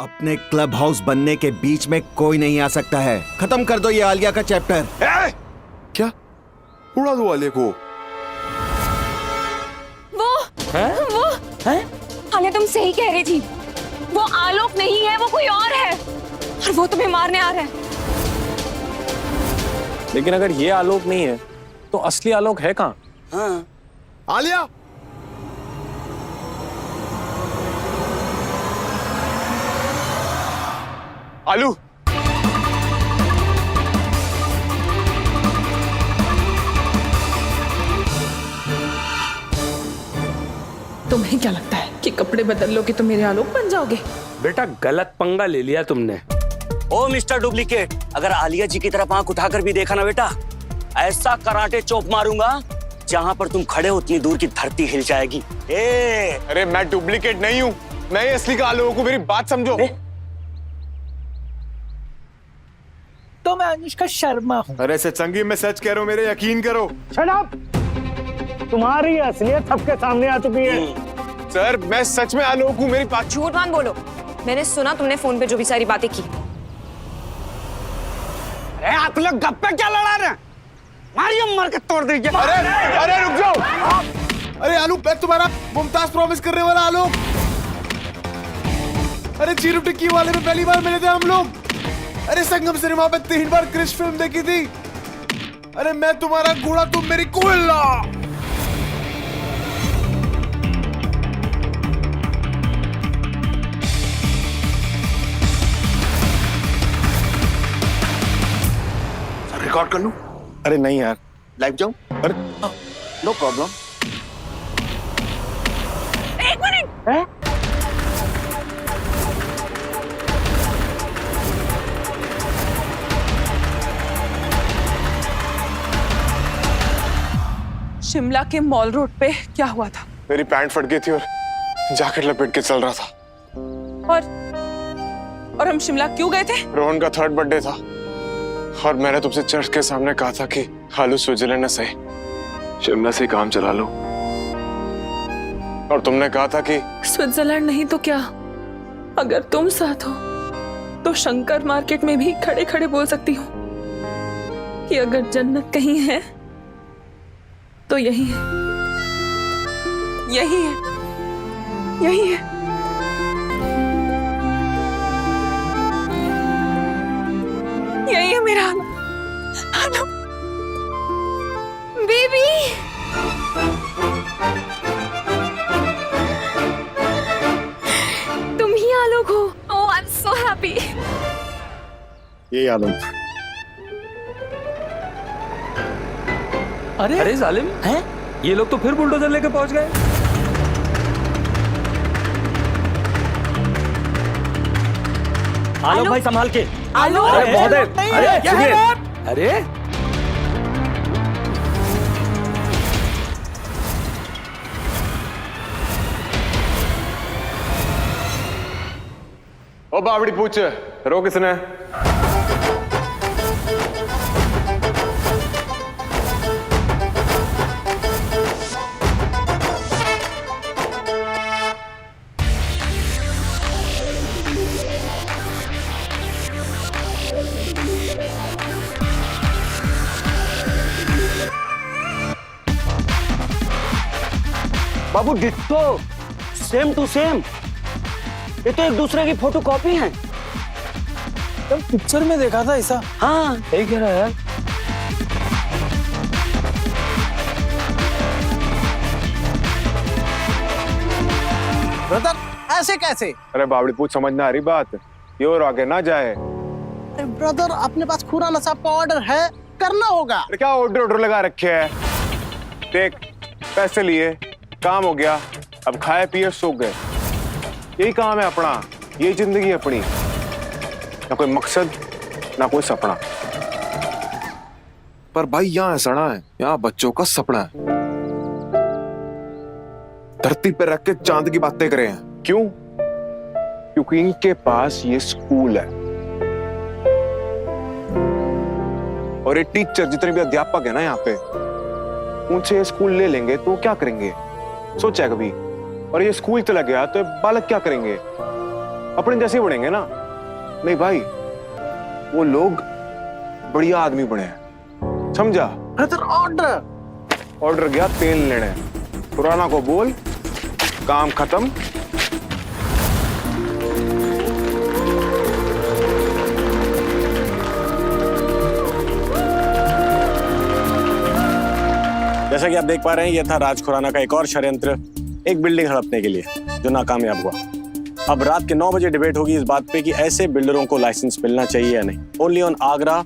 अपने club house बनने के बीच में कोई नहीं आ सकता है। खत्म कर दो ये आलिया का चैप्टर। क्या उड़ा दो आलिया को? वो आलिया तुम सही कह रही थी। वो आलोक नहीं है, वो कोई और है और वो तुम्हें मारने आ रहा है। लेकिन अगर ये आलोक नहीं है तो असली आलोक है कहाँ? हाँ। आलिया आलू तुम्हें क्या लगता है कि कपड़े बदल लोगे तो मेरे आलोक बन जाओगे? बेटा गलत पंगा ले लिया तुमने। ओ मिस्टर डुप्लीकेट, अगर आलिया जी की तरफ आंख उठाकर भी देखा ना बेटा, ऐसा कराटे चोप मारूंगा जहां पर तुम खड़े हो उतनी दूर की धरती हिल जाएगी। अरे मैं डुप्लीकेट नहीं हूँ, मैं ही असली का आलू को, मेरी बात समझो। तो मैं अनुष्का शर्मा हूँ। अरे सत्संगी मैं सच कह रहा हूँ, मेरे यकीन करो। Shut up! तुम्हारी असलियत सबके सामने आ चुकी है। सर मैं सच में आलोक हूँ, मेरी बात। झूठ मत बोलो, मैंने सुना तुमने फोन पे जो भी सारी बातें की। अरे आप लोग गप्पे क्या लड़ा रहे हैं? मारियो मार के तोड़ दीजिए। अरे रुक जाओ। अरे आलू मैं तुम्हारा मुमताज प्रॉमिस करने वाला आलोक। अरे चीरू टिक्की वाले में पहली बार मिले थे हम लोग। अरे संगम सिनेमा पे 3 बार क्रिश फिल्म देखी थी। अरे मैं तुम्हारा घोड़ा, तुम मेरी कोयला। रिकॉर्ड कर लूं? अरे नहीं यार, लाइव जाऊं? अरे नो प्रॉब्लम। एक मिनट, शिमला के मॉल रोड पे क्या हुआ था? मेरी पैंट फट गई थी और जैकेट लपेट के चल रहा था। और हम शिमला क्यों गए थे? रोहन का 3rd बर्थडे था और मैंने तुमसे चर्च के सामने कहा था कि आलू स्विट्जरलैंड न सही, शिमला से काम चला लो। और तुमने कहा था कि स्विट्जरलैंड नहीं तो क्या, अगर तुम साथ हो तो शंकर मार्केट में भी खड़े खड़े बोल सकती हूँ कि अगर जन्नत कहीं है तो यही है, यही है, यही है। यही है मेरा आलोक। बेबी। तुम ही आलोक हो। ओह आई एम सो हैप्पी। ये आलोक। अरे जालिम हैं? ये लोग तो फिर बुलडोजर लेके पहुंच गए। आलोक भाई संभाल के। आलोक! अरे महोदय, अरे क्या सुनिए, है? अरे ओ बावड़ी पूछ रो किसने? बाबू डिट्टो, सेम टू सेम। ये तो एक दूसरे की फोटो कॉपी है। पिक्चर में देखा था ऐसा। हाँ सही कह रहा है यार। ब्रदर ऐसे कैसे? अरे बावड़ी पूछ समझ ना आ रही बात, ये और आगे ना जाए। अरे ब्रदर अपने पास खुराना साहब का ऑर्डर है, करना होगा। अरे क्या ऑर्डर लगा रखे है? देख पैसे लिए, काम हो गया, अब खाए पिए सो गए। यही काम है अपना, यही जिंदगी अपनी। ना कोई मकसद ना कोई सपना। पर भाई यहाँ सड़ा है, यहाँ बच्चों का सपना है। धरती पे रख के चांद की बातें करें हैं। क्यों? क्योंकि इनके पास ये स्कूल है और ये टीचर जितने भी अध्यापक है ना यहाँ पे, उनसे ये स्कूल ले लेंगे तो क्या करेंगे? सोचा कभी? और ये स्कूल चला गया तो बालक क्या करेंगे? अपने जैसे ही बढ़ेंगे ना। नहीं भाई, वो लोग बढ़िया आदमी बने हैं, समझा? Brother order. ऑर्डर गया तेल लेने, पुराना को बोल काम खत्म। जैसा कि आप देख पा रहे हैं, यह था राज खुराना का एक और षड्यंत्र एक बिल्डिंग हड़पने के लिए, जो नाकामयाब हुआ। अब रात के 9 बजे डिबेट होगी इस बात पे कि ऐसे बिल्डरों को लाइसेंस मिलना चाहिए या नहीं। Only on Agra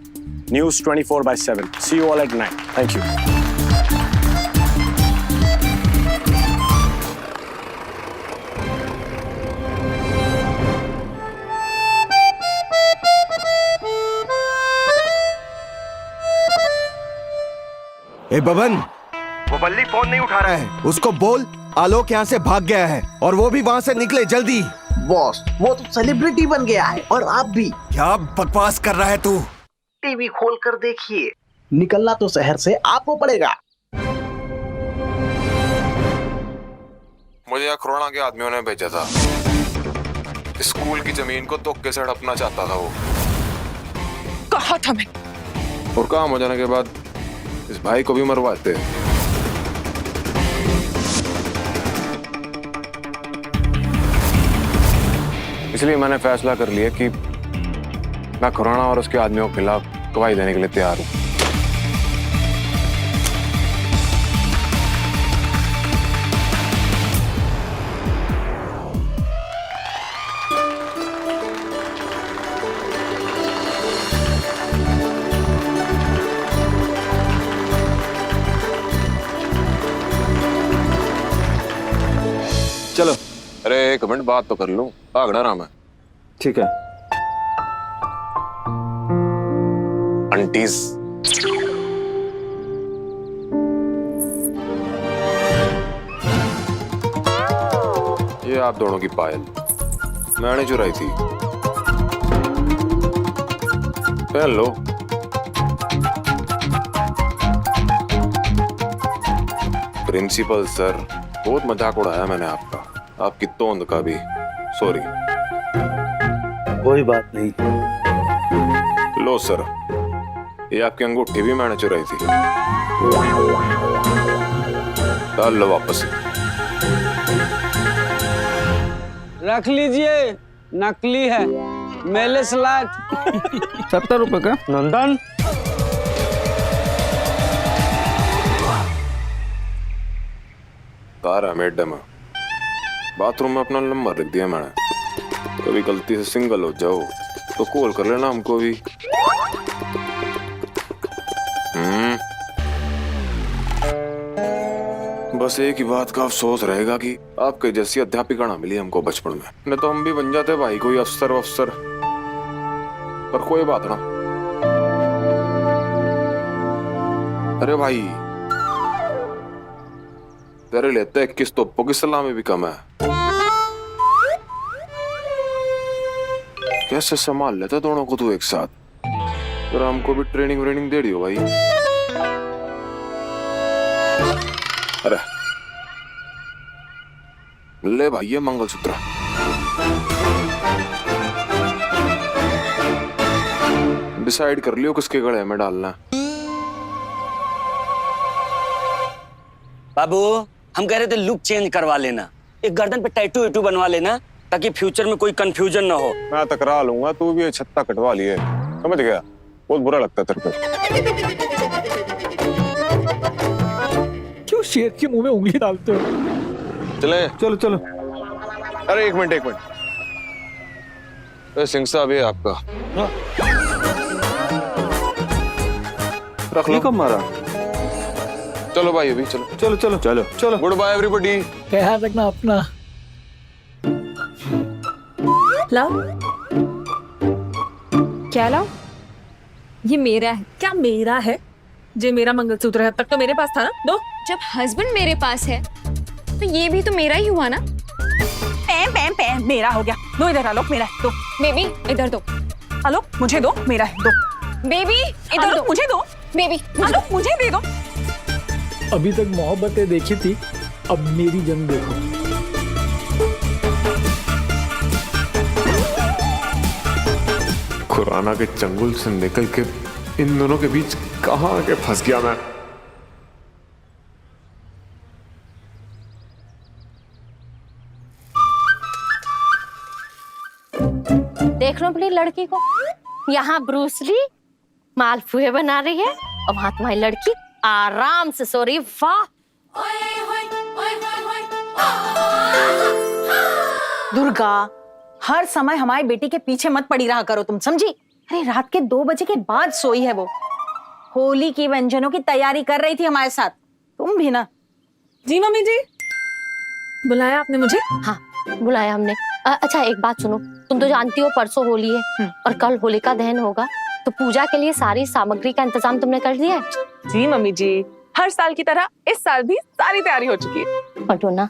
news 24/7। See you all at 9। Thank you. ए बबन, वो बल्ली फोन नहीं उठा रहा है। उसको बोल आलोक यहाँ से भाग गया है और वो भी वहाँ से निकले जल्दी। बॉस, वो तो सेलिब्रिटी बन गया है और आप भी। क्या बकवास कर रहा है तू? टीवी खोल कर देखिए, निकलना तो शहर से आपको पड़ेगा। मुझे यहाँ खुराना के आदमियों ने भेजा था। स्कूल की जमीन को तुक्के से हड़पना चाहता था वो। कहा था मैंने। और काम हो जाने के बाद इस भाई को भी मरवाते। इसलिए मैंने फैसला कर लिया कि मैं खुराना और उसके आदमियों के खिलाफ गवाही देने के लिए तैयार हूं। चलो। अरे एक मिनट बात तो कर लूं, भागना रहा मैं। ठीक है। आंटीज, ये आप दोनों की पायल मैंने चुराई थी, पहन लो। प्रिंसिपल सर, बहुत मजाक उड़ाया मैंने आपका, आपकी तोंद का भी। सॉरी। कोई बात नहीं। लो सर, ये आपकी अंगूठी भी मैंने चुराई थी, डाल लो वापस। रख लीजिए, नकली है, मेले स्लैट। 70 रुपए का। नंदन, तारा मैडम, बाथरूम में अपना नंबर लिख दिया मैंने। कभी गलती से सिंगल हो जाओ तो कॉल कर लेना हमको भी। बस एक ही बात का अफसोस रहेगा कि आपके जैसी अध्यापिका ना मिली हमको बचपन में, नहीं तो हम भी बन जाते भाई कोई अफसर। पर कोई बात ना। अरे भाई, तेरे लेते 21 तोपों की सलामी भी कम है। कैसे संभाल लेते दोनों को तू एक साथ? पर हमको भी ट्रेनिंग दे दियो भाई। अरे ले भाई ये मंगलसूत्र। डिसाइड कर लियो किसके गले में डालना। बाबू, हम कह रहे थे लुक चेंज करवा लेना, एक गर्दन पे टैटू बनवा लेना, ताकि फ्यूचर में कोई कंफ्यूजन ना हो। मैं टकरा लूंगा, तू भी ये छत्ता कटवा लिए, समझ गया? बहुत बुरा लगता है तेरे को। क्यों शेर के मुंह में उंगली डालते हो? चले, चलो चलो। अरे एक मिनट। सिंह साहब ये आपका रख लो। कब मारा? चलो भाई अभी चलो। Good bye everybody. ख्याल रखना अपना। लाओ। क्या लाओ? ये मेरा है। क्या मेरा है? जे मेरा मंगलसूत्र है, अब तक तो मेरे पास था ना। दो। जब हस्बैंड मेरे पास है तो ये भी तो मेरा ही हुआ ना। पैम मेरा हो गया। दो इधर, आलोक मेरा है, दो। बेबी इधर दो। आलोक मुझे दो, मेरा है, दो। बेबी इधर दो। मुझे दो। बेबी आलोक मुझे दे दो। अभी तक मोहब्बतें देखी थी, अब मेरी जंग देखो। खुराना के चंगुल से निकल के इन दोनों के बीच कहां आके फंस गया मैं। देख लो अपनी लड़की को, यहाँ ब्रूसली मालपुए बना रही है और वहां तुम्हारी लड़की आराम से सो रही। वाह दुर्गा, हर समय हमारी बेटी के पीछे मत पड़ी रहा करो तुम, समझी? अरे रात के 2 बजे के बाद सोई है वो। होली की व्यंजनों की तैयारी कर रही थी हमारे साथ। तुम भी ना। जी मम्मी जी, बुलाया आपने मुझे? हाँ बुलाया हमने। अच्छा एक बात सुनो, तुम तो जानती हो परसों होली है और कल होलिका दहन होगा, तो पूजा के लिए सारी सामग्री का इंतजाम तुमने कर दिया है? जी मम्मी जी, हर साल की तरह इस साल भी सारी तैयारी हो चुकी है। पटोना,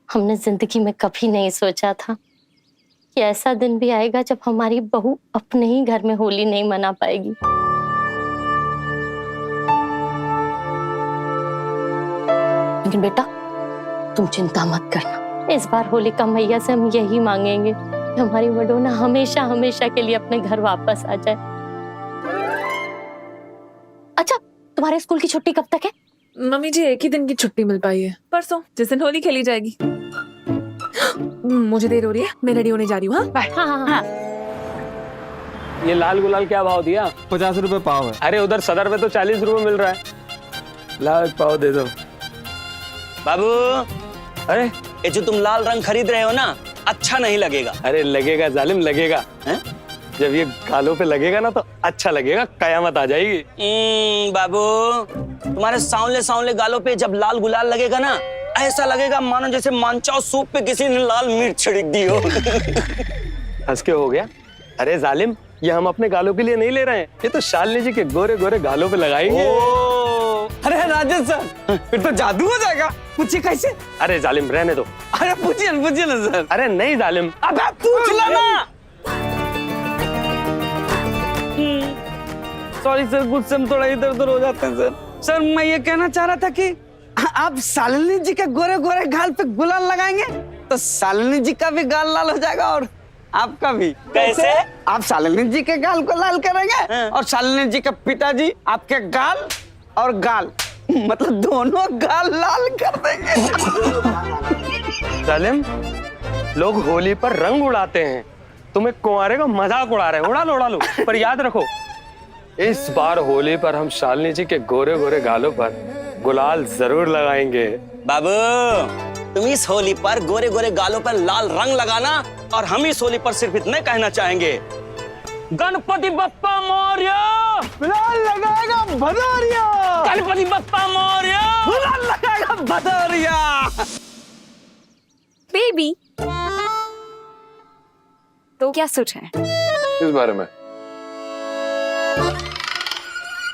हमने जिंदगी में कभी नहीं सोचा था कि ऐसा दिन भी आएगा जब हमारी बहू अपने ही घर में होली नहीं मना पाएगी। लेकिन बेटा तुम चिंता मत करना, इस बार होलिका मैया से हम यही मांगेंगे कि हमारी मडोना हमेशा हमेशा के लिए अपने घर वापस आ जाए। अच्छा तुम्हारे स्कूल की छुट्टी कब तक है? मम्मी जी एक ही दिन की छुट्टी मिल पाई है, परसों, जिस दिन होली खेली जाएगी। मुझे देर हो रही है, मैं रेडी होने जा रही हूँ। हाँ? ये लाल गुलाल क्या भाव दिया? 50 रुपए पाव है। अरे उधर सदर में तो 40 रुपए मिल रहा है। लाओ एक पाव दे दो। बाबू, अरे ये जो तुम लाल रंग खरीद रहे हो ना, अच्छा नहीं लगेगा। अरे लगेगा जालिम, लगेगा है? जब ये गालों पे लगेगा ना तो अच्छा लगेगा, कयामत आ जाएगी। बाबू, तुम्हारे सांवले सांवले गालों पे जब लाल गुलाल लगेगा ना, ऐसा लगेगा मानो जैसे मानचाओ सूप पे किसी ने लाल मिर्च छिड़क दी हो। हंस के हो गया? अरे जालिम, ये हम अपने गालों के लिए नहीं ले रहे हैं, ये तो शालिनी जी के गोरे गोरे गालों पे लगाएंगे। अरे राजेश सर, फिर तो जादू हो जाएगा। पूछिए कैसे? अरे जालिम रहने दो। अरे पूछिए ना सर। अरे नहीं जालिम, अब आप पूछ लो ना। सॉरी सर, गुस्से में थोड़ा इधर उधर हो जाते हैं सर। सर मैं ये कहना चाह रहा था कि आप शालिनी जी के गोरे गोरे गाल पे गुलाल लगाएंगे तो शालिनी जी का भी गाल लाल हो जाएगा और आपका भी। कैसे? आप शालिनी जी के गाल को लाल करेंगे और शालिनी जी के पिताजी आपके गाल और गाल, मतलब दोनों गाल लाल कर देंगे। जालिम, लोग होली पर रंग उड़ाते हैं, तुम्हें कुंवारे का मजाक उड़ा रहे हैं। उड़ा लो, पर याद रखो इस बार होली पर हम शालिनी जी के गोरे गोरे गालों पर गुलाल जरूर लगाएंगे। बाबू, तुम इस होली पर गोरे गोरे गालों पर लाल रंग लगाना, और हम इस होली पर सिर्फ इतने कहना चाहेंगे, गणपति बप्पा मौर्य। गुलाल लगाएगा भदौरिया। गणपति बप्पा मौर्य। गुलाल लगाएगा भदौरिया। बेबी, तो क्या सोचा है? इस बारे में?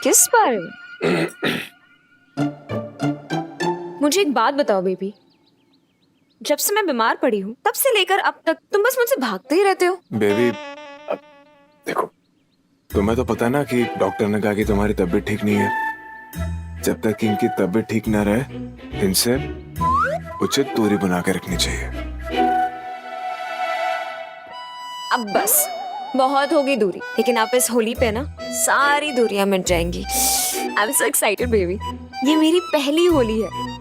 किस बारे में? मुझे एक बात बताओ बेबी, जब से मैं बीमार पड़ी हूँ तब से लेकर अब तक तुम बस मुझसे भागते ही रहते हो। बेबी अब देखो, तुम्हें तो पता है ना कि डॉक्टर ने कहा कि तुम्हारी तबीयत ठीक नहीं है। जब तक इनकी तबीयत ठीक ना रहे, इनसे उचित दूरी बना के रखनी चाहिए। अब बस बहुत होगी दूरी, लेकिन आप इस होली पे ना सारी दूरियां मिट जाएंगी। I am so excited baby, ये मेरी पहली होली है।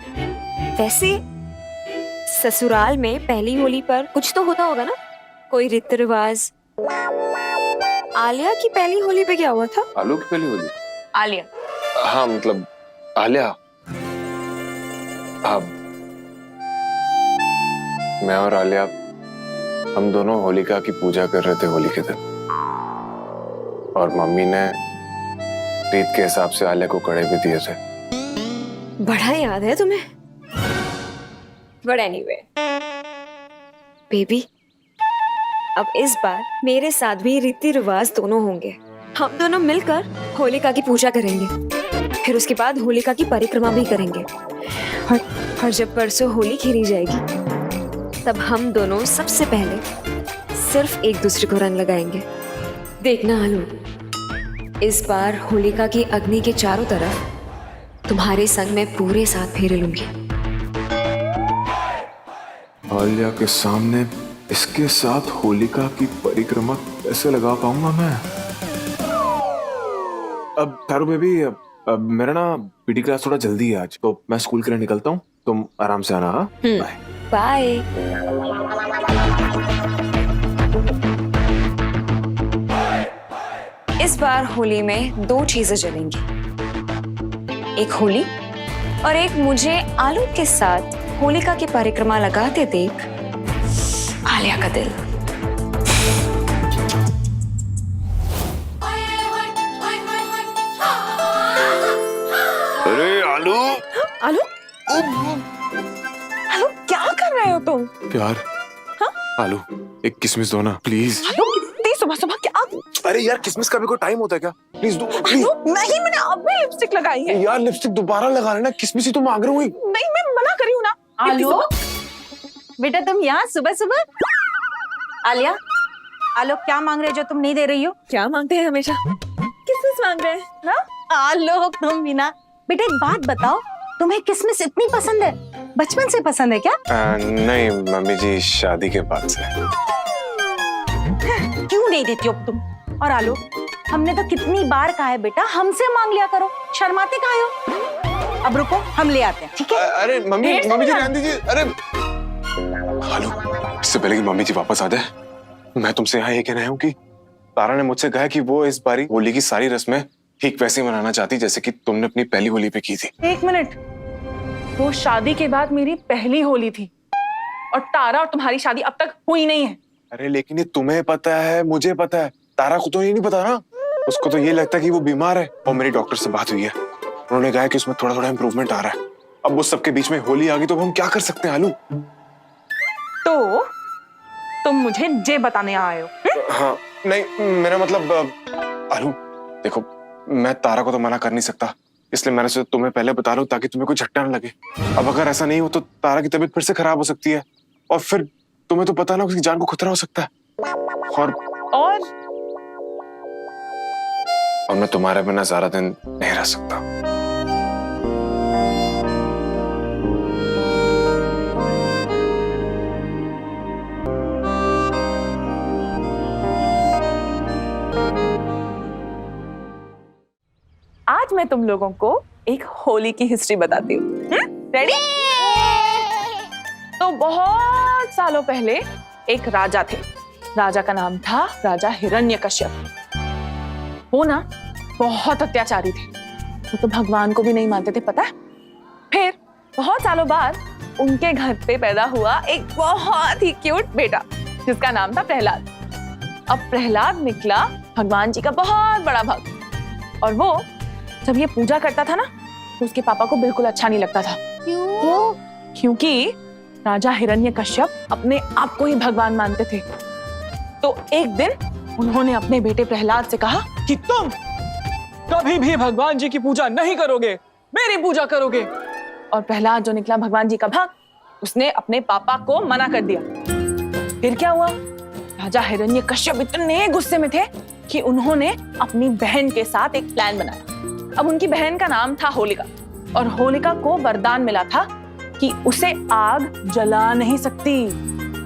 वैसे ससुराल में पहली होली पर कुछ तो होता होगा ना, कोई रीति रिवाज। आलिया की पहली होली पे क्या हुआ था? आलू की पहली होली? आलिया? हाँ मतलब आलिया। हाँ, मैं और आलिया हम दोनों होलिका की पूजा कर रहे थे होली के दिन, और मम्मी ने रीत के हिसाब से आलिया को कड़े भी दिए थे। बड़ा याद है तुम्हें। बट एनीवे बेबी, अब इस बार मेरे साथ भी रीति रिवाज दोनों होंगे। हम दोनों मिलकर होलिका की पूजा करेंगे, फिर उसके बाद होलिका की परिक्रमा भी करेंगे, और जब परसों होली खेली जाएगी तब हम दोनों सबसे पहले सिर्फ एक दूसरे को रंग लगाएंगे। देखना आलू, इस बार होलिका की अग्नि के चारों तरफ तुम्हारे संग में पूरे साथ फेरे लूंगी। आलिया के सामने इसके साथ होलिका की परिक्रमा कैसे लगा पाऊंगा मैं? अब तारू बेबी, अब मेरा ना पीटी क्लास थोड़ा जल्दी है आज, तो मैं स्कूल के लिए निकलता हूँ। तुम आराम से आना। हाँ, बाय। बाय। इस बार होली में 2 चीजें जलेंगी, एक होली और एक मुझे आलू के साथ होलिका की परिक्रमा लगाते देख आलिया का दिल। अरे आलू, आलू आलू क्या कर रहे हो तुम? प्यार। हाँ? आलू, एक किसमिस दो ना प्लीज। आलू इतनी सुबह सुबह क्या? अरे यार, किसमिस का भी कोई टाइम होता है क्या? प्लीज दो प्लीज। नहीं, मैंने अभी लिपस्टिक लगाई है। यार लिपस्टिक दोबारा लगा लेना, किसमिस ही तो मांग रही हूँ। नहीं, मैं मना करी हूँ ना। आलू बेटा, तुम यहाँ सुबह सुबह? आलिया, आलोक क्या मांग रहे जो तुम नहीं दे रही हो? क्या मांगते हैं हमेशा? किसमिस मांग रहे हैं ना? आलोक तुम भी ना। बेटा एक बात बताओ, तुम्हें किसमिस इतनी पसंद है? बचपन से पसंद है क्या? नहीं मम्मी जी, शादी के बाद से। क्यों नहीं देती हो तुम? और आलोक, हमने तो कितनी बार कहा है बेटा, हमसे मांग लिया करो, शर्माते काहे हो? अब रुको, हम ले आते हैं, ठीक है? अरे मम्मी जी रहने दीजिए। अरे आलू, इससे पहले कि मम्मी जी वापस आ जाए, मैं तुमसे यहाँ ये कहना है कि तारा ने मुझसे कहा कि वो इस बारी होली की सारी रस्में ठीक वैसे मनाना चाहती जैसे कि तुमने अपनी पहली होली पे की थी। एक मिनट, वो शादी के बाद मेरी पहली होली थी और तारा और तुम्हारी शादी अब तक हुई नहीं है। अरे लेकिन ये तुम्हें पता है, मुझे पता है, तारा को तो ये नहीं पता ना। उसको तो ये लगता है कि वो बीमार है। और मेरी डॉक्टर से बात हुई है, उन्होंने कहा कि उसमें थोड़ा थोड़ा इम्प्रूवमेंट आ रहा है। अब वो सबके बीच में होली आ गई तो हम क्या कर सकते हैं आलू? तो तुम मुझे जे बताने आए हो? हाँ, नहीं मेरा मतलब आलू देखो, मैं तारा को तो मना कर नहीं सकता, इसलिए मैंने सोचा तुम्हें पहले बता रहा हूँ ताकि तुम्हें कोई झटका न लगे। अब अगर ऐसा नहीं हो तो तारा की तबीयत फिर से खराब हो सकती है और फिर तुम्हें तो पता ना, उसकी जान को खतरा हो सकता है। और मैं तुम्हारे बिना सारा दिन नहीं रह सकता। आज मैं तुम लोगों को एक होली की हिस्ट्री बताती हूँ। रेडी? तो बहुत सालों पहले एक राजा थे। राजा का नाम था राजा हिरण्यकश्यप। वो ना बहुत अत्याचारी थे, वो तो भगवान को भी नहीं मानते थे, पता है? फिर बहुत सालों बाद उनके घर पे पैदा हुआ एक बहुत ही क्यूट बेटा जिसका नाम था प्रहलाद। अब प्रहलाद निकला भगवान जी का बहुत बड़ा भक्त और वो जब ये पूजा करता था ना तो उसके पापा को बिल्कुल अच्छा नहीं लगता था। क्यों? क्योंकि राजा हिरण्यकश्यप अपने आप को ही भगवान मानते थे। तो एक दिन उन्होंने अपने बेटे प्रहलाद से कहा कि तुम कभी भी भगवान जी की पूजा नहीं करोगे, मेरी पूजा करोगे। और प्रहलाद जो निकला भगवान जी का भक्त, उसने अपने पापा को मना कर दिया। फिर क्या हुआ? राजा हिरण्यकश्यप इतने गुस्से में थे कि उन्होंने अपनी बहन के साथ एक प्लान बनाया। अब उनकी बहन का नाम था होलिका और होलिका को वरदान मिला था कि उसे आग जला नहीं सकती।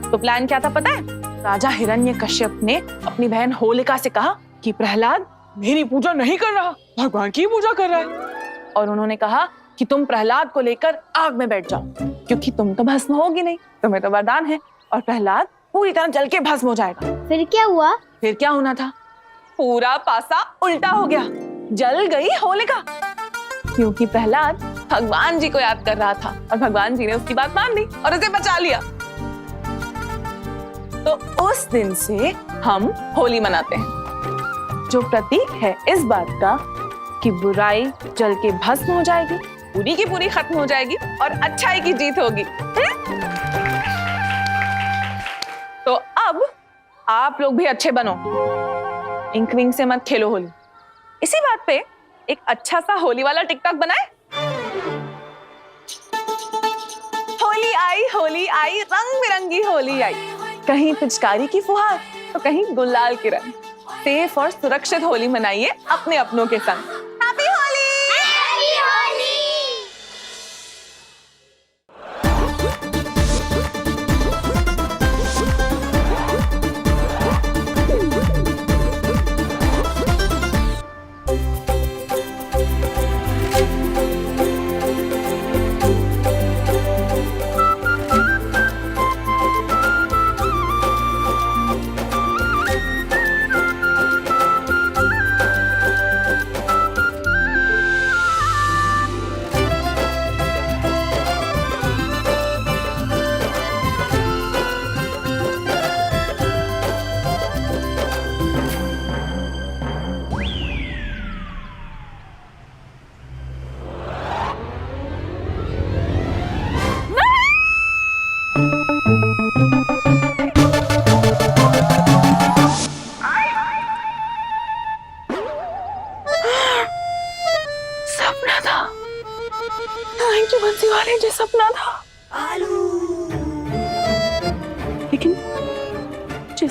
तो प्लान क्या था पता है? राजा हिरण्यकश्यप ने अपनी बहन होलिका से कहा कि प्रहलाद मेरी पूजा नहीं कर रहा, भगवान की पूजा कर रहा है। और उन्होंने कहा कि तुम प्रहलाद को लेकर आग में बैठ जाओ क्योंकि तुम तो भस्म होगी नहीं, तुम्हें तो वरदान है। और प्रहलाद पूरी तरह जल के भस्म हो जाएगा। फिर क्या हुआ? फिर क्या होना था? पूरा पासा उल्टा हो गया, जल गई होलिका क्योंकि प्रहलाद भगवान जी को याद कर रहा था और भगवान जी ने उसकी बात मान ली और उसे बचा लिया। तो उस दिन से हम होली मनाते हैं, जो प्रतीक है इस बात का कि बुराई जल के भस्म हो जाएगी, पूरी की पूरी खत्म हो जाएगी और अच्छाई की जीत होगी। तो अब आप लोग भी अच्छे बनो, इंक विंक से मत खेलो होली। इसी बात पे एक अच्छा सा होली वाला टिकटॉक बनाए। होली आई रंग बिरंगी होली आई, कहीं पिचकारी की फुहार तो कहीं गुलाल की रंग। सेफ और सुरक्षित होली मनाइए अपने अपनों के संग। हैप्पी होली!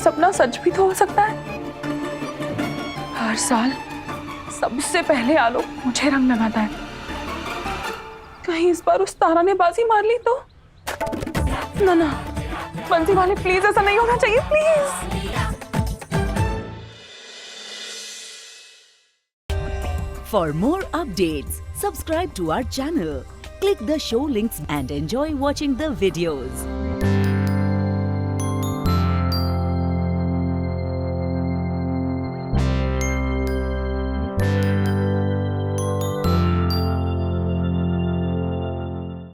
सपना सच भी तो हो सकता है। हर साल सबसे पहले आलोक मुझे रंग लगाता है। कहीं इस बार उस तारा ने बाजी मार ली तो? ना ना, बंसी वाले प्लीज ऐसा नहीं होना चाहिए, please. For more updates, subscribe to our channel, click the show links and enjoy watching the videos.